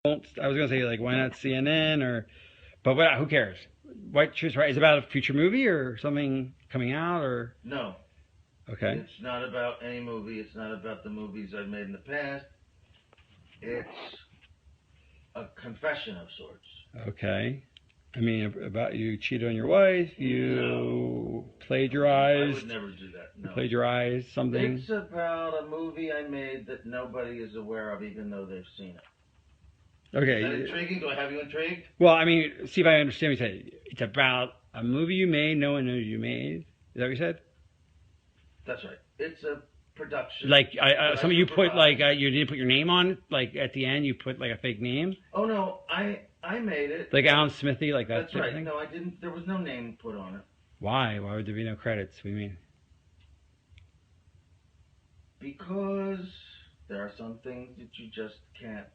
I was gonna say like why not CNN or, but what? Who cares? White Truth Right is about a future movie or something coming out or No, okay, it's not about any movie. It's not about the movies I've made in the past. It's a confession of sorts. okay. I mean about you cheated on your wife, No, you I would plagiarized, never do that. you No. plagiarized something. It's about a movie I made that nobody is aware of, even though they've seen it. Is that Okay. intriguing? Do I have you intrigued? Well, I mean, see if I understand what you said. It's about a movie you made, no one knows you made. Is that what you said? That's right. It's a production Like, that I some of you put like supervised. you didn't put your name on it. Like at the end, you put like a fake name, Oh no, I made it. like Alan Smithy, like that That's type of right. thing. No, I didn't. There was no name put on it Why? Why would there be no credits? What do you mean? because there are some things that you just can't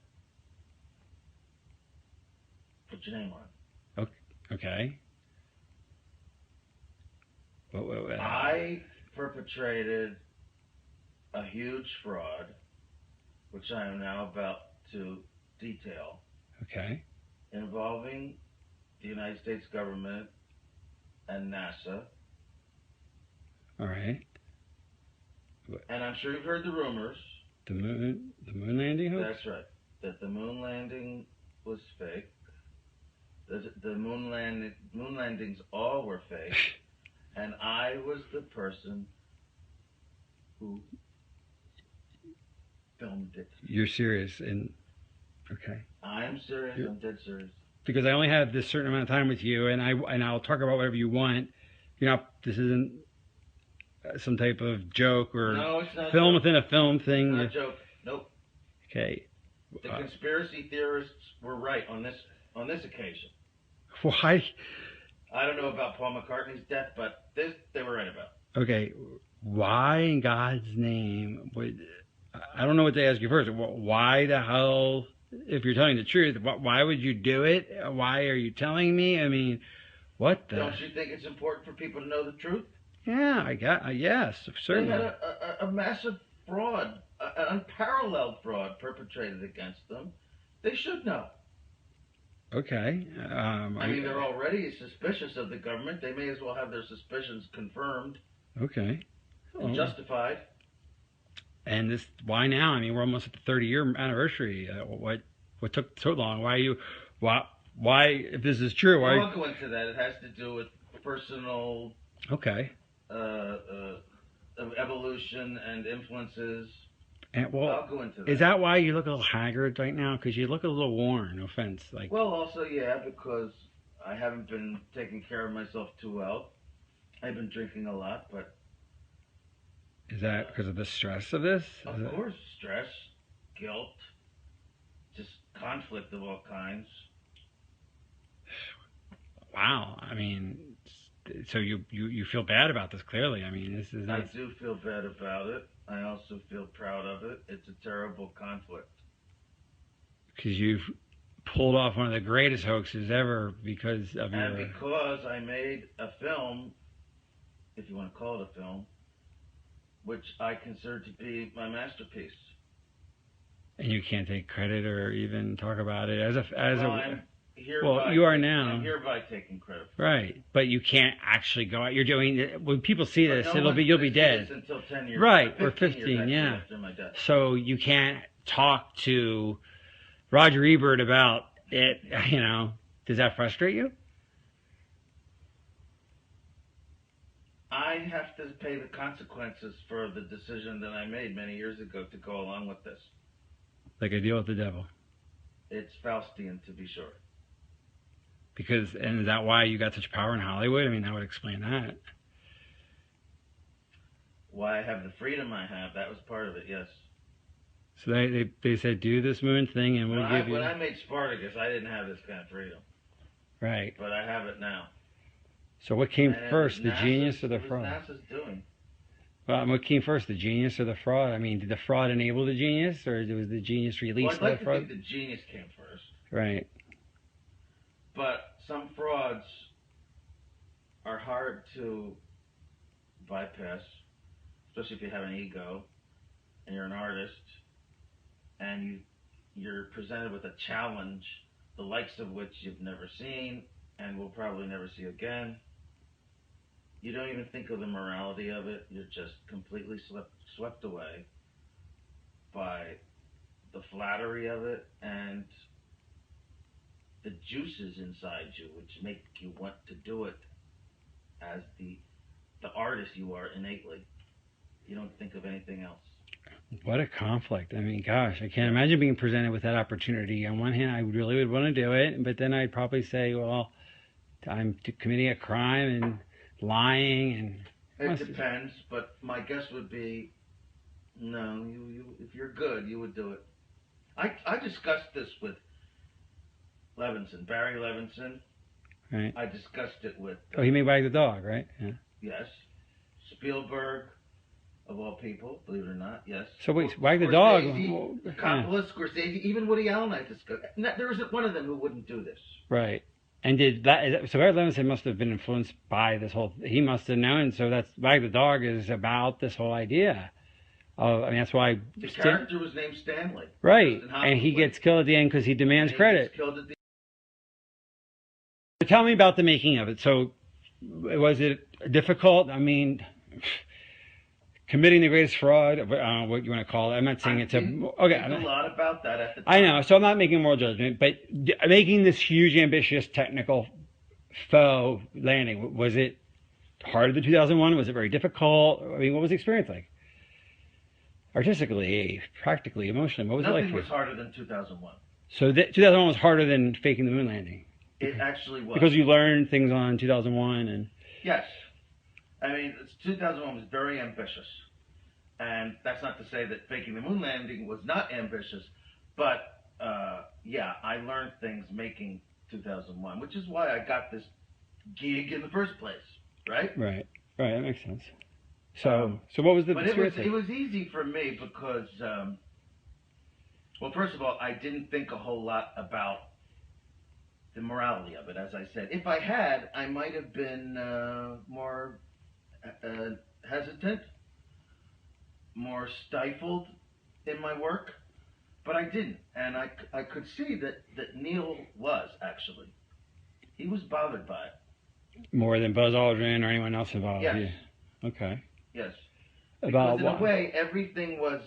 put your name on. Okay. I perpetrated a huge fraud, which I am now about to detail, Okay. involving the United States government and NASA. All right. And I'm sure you've heard the rumors. The moon landing hoax. That's right. That the moon landing was fake. The moon landings all were fake. And I was the person who filmed it. You're serious and okay. I am serious. I'm dead serious. Because I only have this certain amount of time with you, and I'll talk about whatever you want. You're not. This isn't some type of joke or No, it's not film joke. within a film thing. Not a joke. Nope. Okay. The conspiracy theorists were right on this occasion. Why? I don't know about Paul McCartney's death, but this they were right about. Okay. Why in God's name would I don't know what to ask you first. Why the hell, if you're telling the truth, why would you do it? Why are you telling me? I mean, what the? Don't you think it's important for people to know the truth? Yeah, I got. Yes, certainly. They had a massive fraud, an unparalleled fraud perpetrated against them. They should know. Okay. I mean, they're already suspicious of the government. They may as well have their suspicions confirmed okay. and justified. And this, why now? I mean, we're almost at the 30-year anniversary. What took so long? Why, if this is true, why? Well, I'll go into that. It has to do with personal Okay. evolution and influences. And, well, I'll go into that. is that why you look a little haggard right now? Because you look a little worn. No offense. Like. Well, also, yeah, because I haven't been taking care of myself too well. I've been drinking a lot, but Is that because of the stress of this? of course, stress, guilt, just conflict of all kinds. Wow. I mean, so you feel bad about this clearly. I mean, this is I not. do feel bad about it. I also feel proud of it. It's a terrible conflict. Because you've pulled off one of the greatest hoaxes ever because of And your. because I made a film, if you want to call it a film, which I consider to be my masterpiece. And you can't take credit or even talk about it Well, you are now. I'm hereby taking credit. Right, but you can't actually go out. You're doing when people see this, But no you'll be one's gonna see dead. this until 10 years, Right, or 15 15, years yeah. after my death. So you can't talk to Roger Ebert about it. You know, does that frustrate you? I have to pay the consequences for the decision that I made many years ago to go along with this. Like a deal with the devil. It's Faustian, to be sure. And is that why you got such power in Hollywood? I mean, that would explain that. Why I have the freedom I have, that was part of it, yes. So they said, do this moon thing and we'll give you... When I made Spartacus, I didn't have this kind of freedom. Right. But I have it now. So what came And first, the genius or the fraud? NASA's doing. Well, what came first, the genius or the fraud? I mean, did the fraud enable the genius, or was the genius released Well, I'd like the to fraud? think the genius came first. Right. But some frauds are hard to bypass, especially if you have an ego and you're an artist and you you're presented with a challenge, the likes of which you've never seen and will probably never see again. You don't even think of the morality of it. You're just completely swept away by the flattery of it and the juices inside you, which make you want to do it as the artist you are innately. You don't think of anything else. What a conflict. I mean, gosh, I can't imagine being presented with that opportunity. On one hand, I really would want to do it, but then I'd probably say, well, I'm committing a crime and lying and... It depends, but my guess would be no. If you're good, you would do it. I discussed this with Levinson, Barry Levinson. Right. I discussed it with. Oh, he made Wag the Dog, right? Yeah. Yes. Spielberg, of all people, believe it or not, yes. So wait, Wag the Dog. Coppola, Scorsese, even Woody Allen. I discussed. There isn't one of them who wouldn't do this. Right. And did that? So Barry Levinson must have been influenced by this whole. He must have known. So that's Wag the Dog is about this whole idea. I mean, that's why the character was named Stanley. Right, and he gets killed at the end because he demands credit. Tell me about the making of it. So, was it difficult? I mean, committing the greatest fraud. What you want to call it? I'm not saying it's a. Okay, a lot about that at the time. I know, so I'm not making moral judgment, but making this huge, ambitious, technical faux landing, was it harder than 2001? Was it very difficult? I mean, what was the experience like? Artistically, practically, emotionally, what was it like? Nothing was harder than 2001. So 2001 was harder than faking the moon landing? It actually was. Because you learned things on 2001 and... Yes. I mean, 2001 was very ambitious. And that's not to say that faking the moon landing was not ambitious, but yeah, I learned things making 2001, which is why I got this gig in the first place, right? Right, that makes sense. So what was the experience? But it was easy for me because, well, first of all, I didn't think a whole lot about the morality of it, as I said. If I had, I might have been more hesitant, more stifled in my work, but I didn't. And I could see that Neil was, actually. He was bothered by it. More than Buzz Aldrin or anyone else involved? Yes. Yeah. Okay. Yes. About because in a way, everything was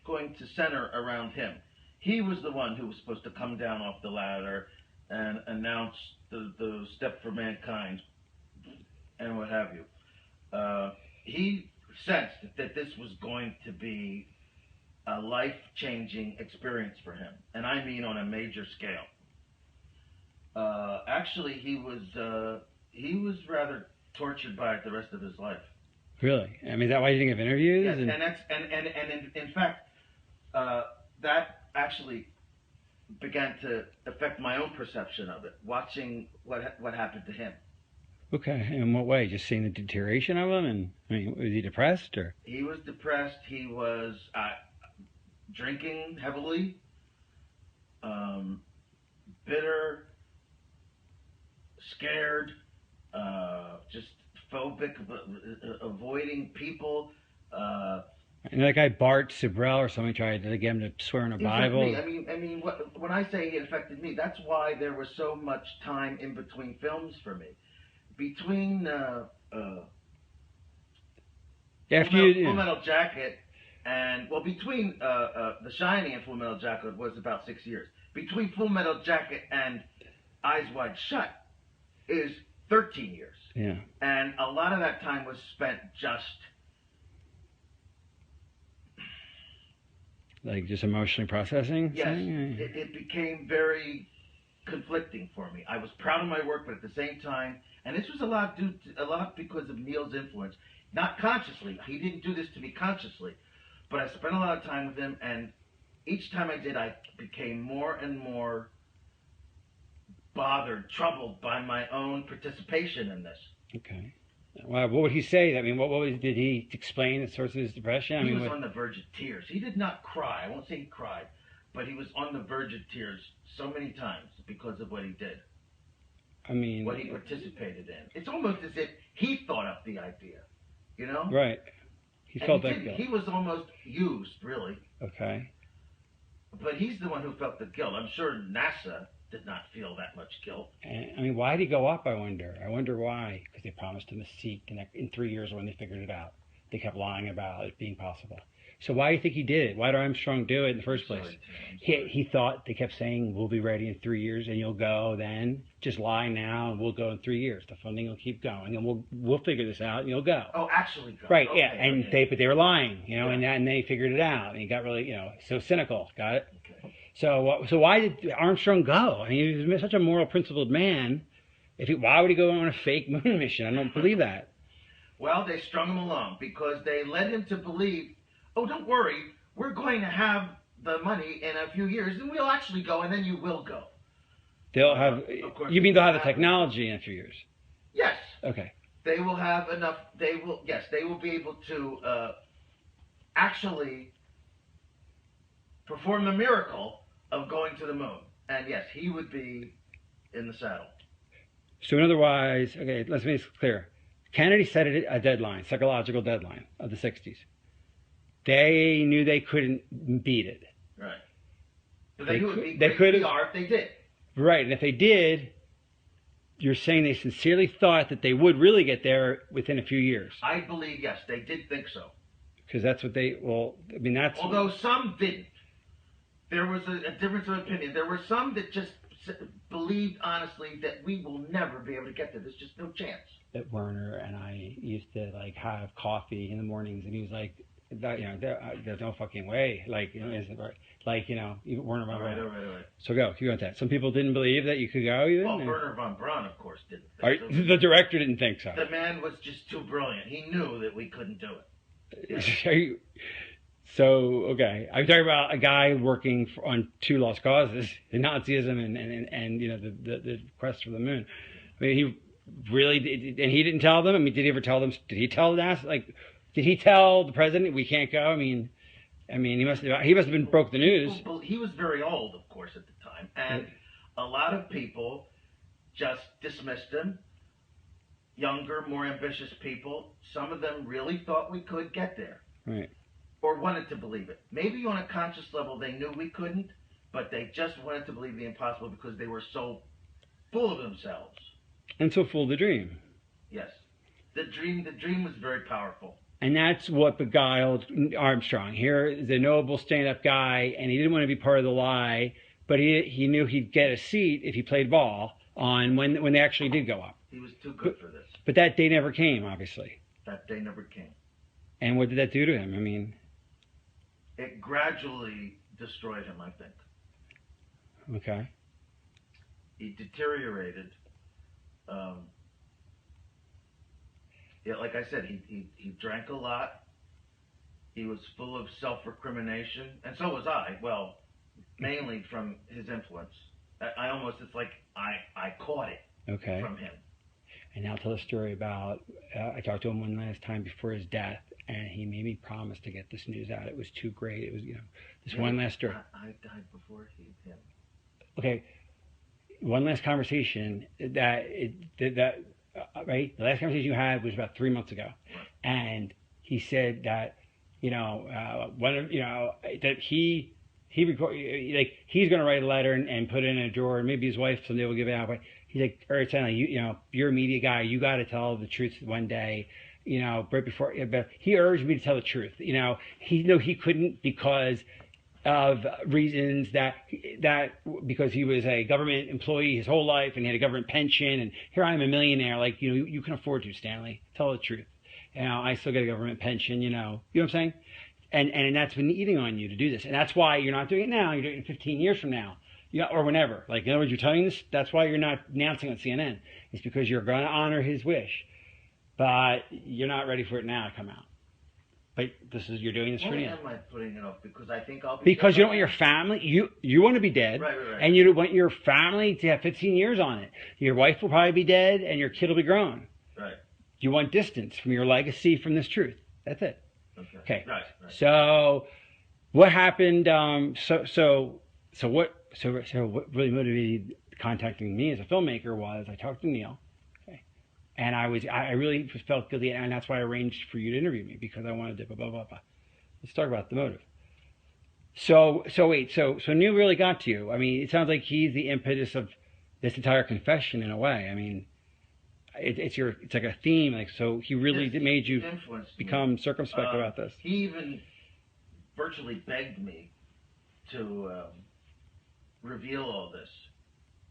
going to center around him. He was the one who was supposed to come down off the ladder and announce the step for mankind and what have you. He sensed that this was going to be a life-changing experience for him, and I mean on a major scale. Actually, he was rather tortured by it the rest of his life. Really? I mean, is that why you didn't give interviews? Yes, and in fact, that actually began to affect my own perception of it, watching what happened to him. Okay, in what way? Just seeing the deterioration of him, and I mean, was he depressed or? He was depressed. He was drinking heavily, bitter, scared, just phobic, avoiding people. And that guy Bart Sibrel or somebody tried to get him to swear in a Bible. I mean, when I say it affected me, that's why there was so much time in between films for me. Between Full Metal Jacket and between The Shining and Full Metal Jacket was about 6 years. Between Full Metal Jacket and Eyes Wide Shut is 13 years. Yeah. And a lot of that time was spent just emotionally processing? Yes. It became very conflicting for me. I was proud of my work, but at the same time, and this was a lot because of Neil's influence. Not consciously. He didn't do this to me consciously. But I spent a lot of time with him, and each time I did, I became more and more bothered, troubled by my own participation in this. Okay. Wow, what would he say? I mean, did he explain the source of his depression? He was on the verge of tears. He did not cry. I won't say he cried, but he was on the verge of tears so many times because of what he did. I mean, what he participated in. It's almost as if he thought up the idea, you know? Right. He felt that guilt. He was almost used, really. Okay. But he's the one who felt the guilt. I'm sure NASA did not feel that much guilt. And, I mean, why did he go up? I wonder why. Because they promised him a seat in 3 years when they figured it out. They kept lying about it being possible. So why do you think he did it? Why did Armstrong do it in the first place? He thought, they kept saying, we'll be ready in 3 years and you'll go then. Just lie now and we'll go in 3 years. The funding will keep going and we'll figure this out and you'll go. Oh, actually go. Right, okay, yeah. And okay. they were lying, Yeah. and they figured it out. And he got really, so cynical. Got it? Okay. So why did Armstrong go? I mean, he was such a moral, principled man. Why would he go on a fake moon mission? I don't believe that. Well, they strung him along because they led him to believe, oh, don't worry, we're going to have the money in a few years, and we'll actually go, and then you will go. They'll have. Of course, You mean they'll have the technology in a few years? Yes. Okay. They will have enough. They will be able to actually perform the miracle of going to the moon. And yes, he would be in the saddle. So in other words, okay, let's make this clear. Kennedy set a deadline, psychological deadline of the 60s. They knew they couldn't beat it. Right. But They they would could- be they great could've- PR if they did. Right, and if they did, you're saying they sincerely thought that they would really get there within a few years. I believe, yes, they did think so. Because that's what that's... Although some didn't. There was a difference of opinion. There were some that just believed honestly that we will never be able to get there. There's just no chance. That Werner and I used to have coffee in the mornings, and he was like, there's no fucking way. Isn't right? Even Werner von Braun. All right. So keep going with that. Some people didn't believe that you could go even. Well, Werner von Braun, of course, didn't think so. The director didn't think so. The man was just too brilliant. He knew that we couldn't do it. Yeah. So, okay. I'm talking about a guy working on two lost causes, Nazism and the quest for the moon. I mean, he really did, and he didn't tell them. I mean, did he ever tell them? Did he tell NASA? Did he tell the president we can't go? I mean, he must have been broke the news. He was very old, of course, at the time, and a lot of people just dismissed him. Younger, more ambitious people, some of them really thought we could get there. Right. Or wanted to believe it. Maybe on a conscious level they knew we couldn't, but they just wanted to believe the impossible because they were so full of themselves. And so full of the dream. Yes. The dream was very powerful. And that's what beguiled Armstrong. Here is a noble stand-up guy, and he didn't want to be part of the lie, but he knew he'd get a seat if he played ball on when they actually did go up. He was too good for this. But that day never came, obviously. That day never came. And what did that do to him? I mean... It gradually destroyed him, I think. Okay. He deteriorated. Like I said, he drank a lot. He was full of self-recrimination, and so was I. Well, mainly from his influence. It's like I caught it from him. And now tell a story about, I talked to him one last time before his death, and he made me promise to get this news out. It was too great. It was, one last story. I died before him. Okay, one last conversation right? The last conversation you had was about 3 months ago. Right. And he said that, that he he's going to write a letter and put it in a drawer, and maybe his wife someday will give it out. But he's like, all right, Stanley, you're a media guy. You got to tell the truth one day. Right before. But he urged me to tell the truth. He couldn't because of reasons that because he was a government employee his whole life and he had a government pension, and here I am a millionaire. You can afford to, Stanley. Tell the truth. I still get a government pension. You know what I'm saying? And that's been eating on you to do this, and that's why you're not doing it now. You're doing it 15 years from now, or whenever. In other words, you're telling this. That's why you're not announcing on CNN. It's because you're going to honor his wish, but you're not ready for it now to come out. But you're doing this for now. Why am I putting it off? Because I think I'll be. Because you don't want your family. You want to be dead, right. And you want your family to have 15 years on it. Your wife will probably be dead, and your kid will be grown. Right. You want distance from your legacy from this truth. That's it. Okay. Right. So, what happened? So what really motivated contacting me as a filmmaker was I talked to Neil, and I really felt guilty, and that's why I arranged for you to interview me, because I wanted to blah blah blah blah. Let's talk about the motive. So Neil really got to you. I mean, it sounds like he's the impetus of this entire confession in a way. I mean, it's like a theme. Like, so he really Yes, made he you influenced me. become circumspect about this. He even virtually begged me to reveal all this.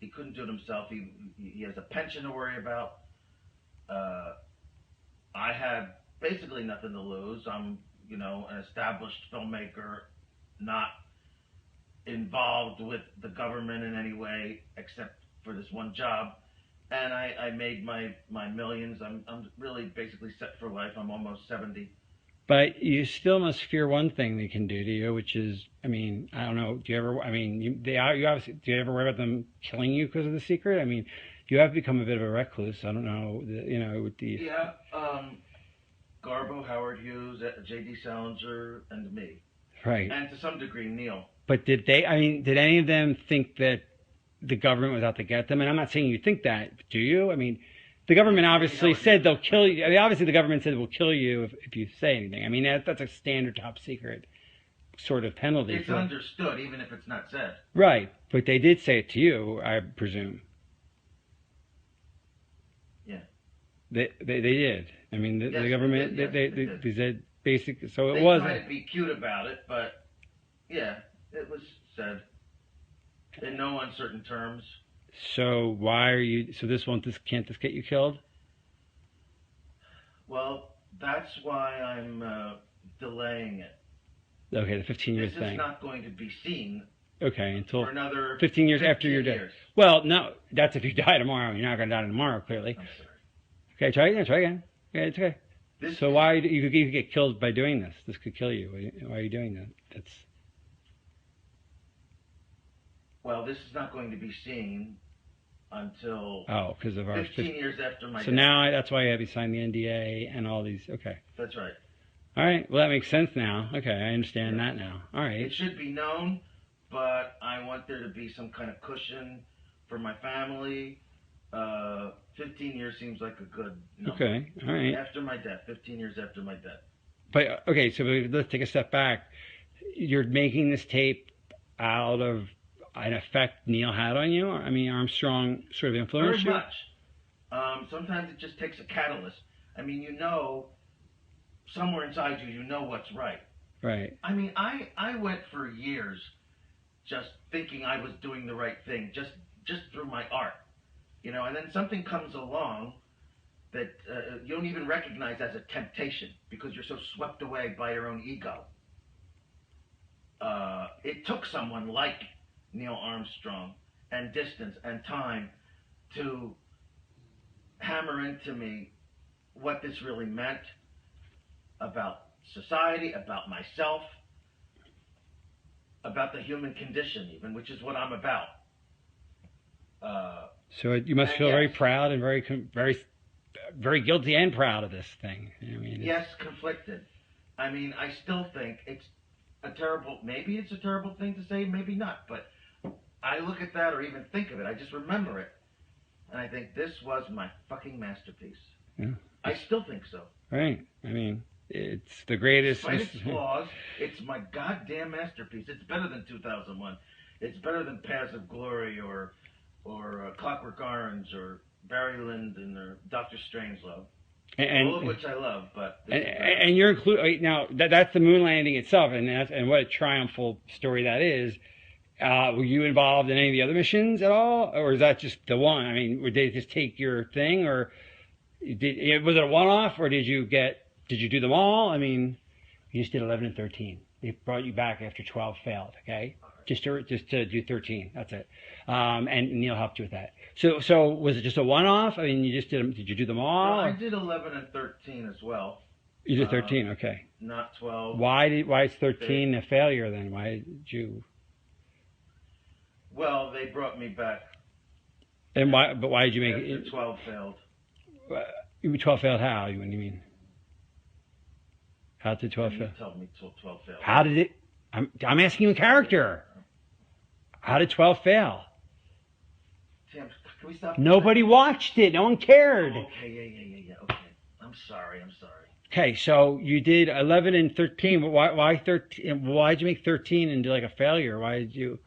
He couldn't do it himself. He has a pension to worry about. I had basically nothing to lose. I'm, an established filmmaker, not involved with the government in any way except for this one job. And I made my millions. I'm really basically set for life. I'm almost 70. But you still must fear one thing they can do to you, which is, I mean, I don't know. Do you ever? I mean, you obviously. Do you ever worry about them killing you because of the secret? I mean, you have become a bit of a recluse. I don't know. With the Yeah, Garbo, Howard Hughes, J.D. Salinger, and me, right. and to some degree Neil. But did they? I mean, did any of them think that the government was out to get them? And I'm not saying you think that. Do you? I mean, the government obviously said they'll kill you. I mean, obviously, the government said we'll kill you if you say anything. I mean, that's a standard top secret sort of penalty. It's understood, even if it's not said. Right, but they did say it to you, I presume. Yeah. They did. I mean, the government they said basic. So it was. They tried to be cute about it, but yeah, it was said in no uncertain terms. So why are you? So can't this get you killed? Well, that's why I'm delaying it. Okay, the 15 years this thing. This is not going to be seen. Okay, until for another 15 years after you're dead. Well, no, that's if you die tomorrow. You're not going to die tomorrow, clearly. I'm sorry. Okay, try again. Okay, it's okay. So why you could get killed by doing this? This could kill you. Why are you doing that? Well, this is not going to be seen until because of our 15 years after my death. So now that's why you have to sign the NDA and all these. Okay. That's right. All right. Well, that makes sense now. Okay, I understand that now. All right. It should be known, but I want there to be some kind of cushion for my family. 15 years seems like a good number. Okay. All right. After my death, 15 years after my death. But okay, so let's take a step back. You're making this tape out of an effect Neil had on you. I mean, Armstrong sort of influenced you. Very much. Sometimes it just takes a catalyst. I mean, somewhere inside you know what's right. Right. I mean, I went for years just thinking I was doing the right thing, just through my art, and then something comes along that you don't even recognize as a temptation because you're so swept away by your own ego. It took someone like Neil Armstrong and distance and time to hammer into me what this really meant about society, about myself, about the human condition even, which is what I'm about. So you must feel very proud and very guilty and proud of this thing. I mean, yes, conflicted. I mean, I still think maybe it's a terrible thing to say, maybe not, but I look at that or even think of it, I just remember it, and I think this was my fucking masterpiece. Yeah. I still think so. Right. I mean, it's the greatest. Despite its flaws, it's my goddamn masterpiece. It's better than 2001. It's better than Paths of Glory or Clockwork Orange or Barry Lyndon or Doctor Strangelove. All of which I love, but and you're included now. That's the moon landing itself, and what a triumphal story that is. Were you involved in any of the other missions at all, or is that just the one? I mean, would they just take your thing, or was it a one-off, or did you do them all? I mean, you just did 11 and 13. They brought you back after 12 failed. Okay, just to do 13. That's it. And Neil helped you with that. So was it just a one-off? I mean, you just did them. Did you do them all? No, I did 11 and 13 as well. You did 13. Okay. Not 12. Why is 13 a failure then? Why did you? Well, they brought me back. And why? But why did you make it? 12 failed. 12 failed how? What do you mean? How did 12 fail? You told me 12 failed. How did it? I'm asking you in character. How did 12 fail? Tim, can we stop? Nobody watched it. No one cared. Oh, okay, yeah. Okay. I'm sorry. Okay, so you did 11 and 13, but why 13? Why'd you make 13 into like a failure? Why did you?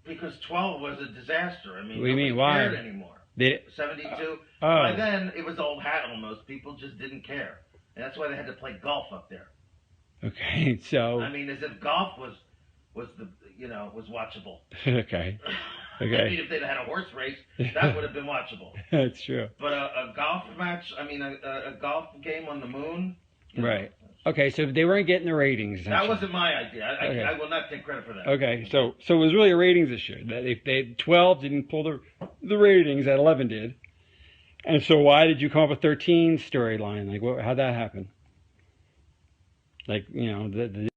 Because 12 was a disaster. I mean, What do you nobody mean? Why? cared anymore. They, 72. By oh, then, it was old hat almost. People just didn't care, and that's why they had to play golf up there. okay, so I mean, as if golf was the was watchable. okay, I mean, okay, if they'd had a horse race, that would have been watchable. that's true. But a golf match, I mean, a golf game on the moon, Right. Okay, so they weren't getting the ratings. That wasn't my idea. Okay. I will not take credit for that. Okay, so it was really a ratings issue. That if they 12 didn't pull the ratings that 11 did, and so why did you come up with 13 storyline? Like, how'd that happen? Like, the